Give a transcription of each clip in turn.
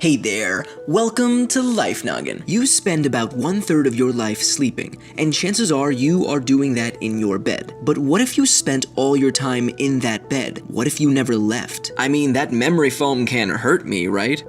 Hey there, welcome to Life Noggin. You spend about 1/3 of your life sleeping, and chances are you are doing that in your bed. But what if you spent all your time in that bed? What if you never left? I mean, that memory foam can hurt me, right?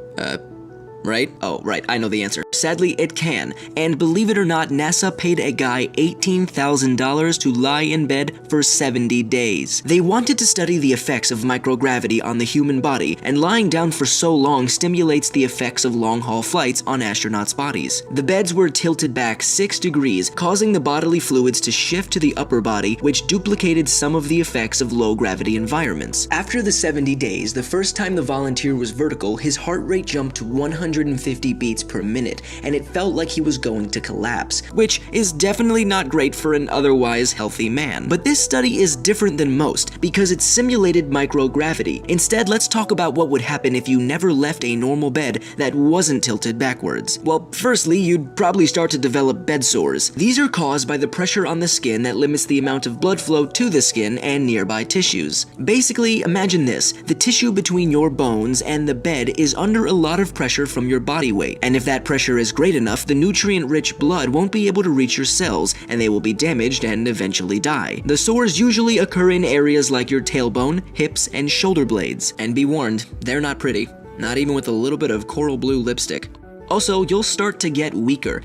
Right? Oh, right, I know the answer. Sadly, it can. And believe it or not, NASA paid a guy $18,000 to lie in bed for 70 days. They wanted to study the effects of microgravity on the human body, and lying down for so long stimulates the effects of long-haul flights on astronauts' bodies. The beds were tilted back 6 degrees, causing the bodily fluids to shift to the upper body, which duplicated some of the effects of low-gravity environments. After the 70 days, the first time the volunteer was vertical, his heart rate jumped to 150 beats per minute, and it felt like he was going to collapse, which is definitely not great for an otherwise healthy man. But this study is different than most because it simulated microgravity. Instead, let's talk about what would happen if you never left a normal bed that wasn't tilted backwards. Well, firstly, you'd probably start to develop bed sores. These are caused by the pressure on the skin that limits the amount of blood flow to the skin and nearby tissues. Basically, imagine this: the tissue between your bones and the bed is under a lot of pressure from your body weight, and if that pressure is great enough, the nutrient-rich blood won't be able to reach your cells, and they will be damaged and eventually die. The sores usually occur in areas like your tailbone, hips, and shoulder blades. And be warned, they're not pretty, not even with a little bit of coral blue lipstick. Also, you'll start to get weaker,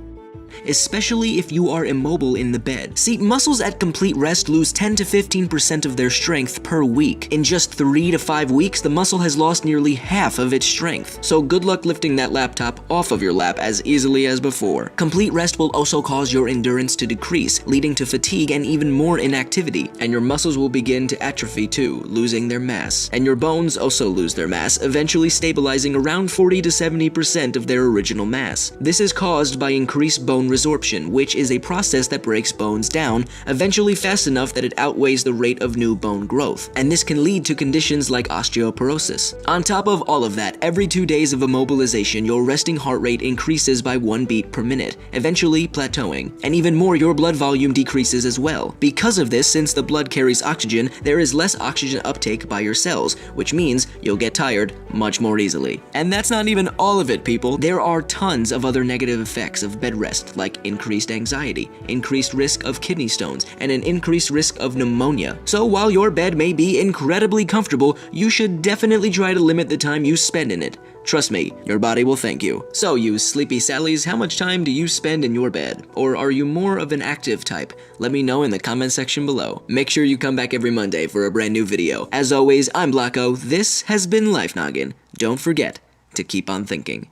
especially if you are immobile in the bed. See, muscles at complete rest lose 10 to 15% of their strength per week. In just 3 to 5 weeks, the muscle has lost nearly half of its strength. So good luck lifting that laptop off of your lap as easily as before. Complete rest will also cause your endurance to decrease, leading to fatigue and even more inactivity. And your muscles will begin to atrophy too, losing their mass. And your bones also lose their mass, eventually stabilizing around 40 to 70% of their original mass. This is caused by increased bone resorption, which is a process that breaks bones down, eventually fast enough that it outweighs the rate of new bone growth, and this can lead to conditions like osteoporosis. On top of all of that, every 2 days of immobilization, your resting heart rate increases by 1 beat per minute, eventually plateauing. And even more, your blood volume decreases as well. Because of this, since the blood carries oxygen, there is less oxygen uptake by your cells, which means you'll get tired much more easily. And that's not even all of it, people. There are tons of other negative effects of bed rest, like increased anxiety, increased risk of kidney stones, and an increased risk of pneumonia. So while your bed may be incredibly comfortable, you should definitely try to limit the time you spend in it. Trust me, your body will thank you. So you sleepy Sallies, how much time do you spend in your bed? Or are you more of an active type? Let me know in the comment section below. Make sure you come back every Monday for a brand new video. As always, I'm Blocko. This has been Life Noggin. Don't forget to keep on thinking.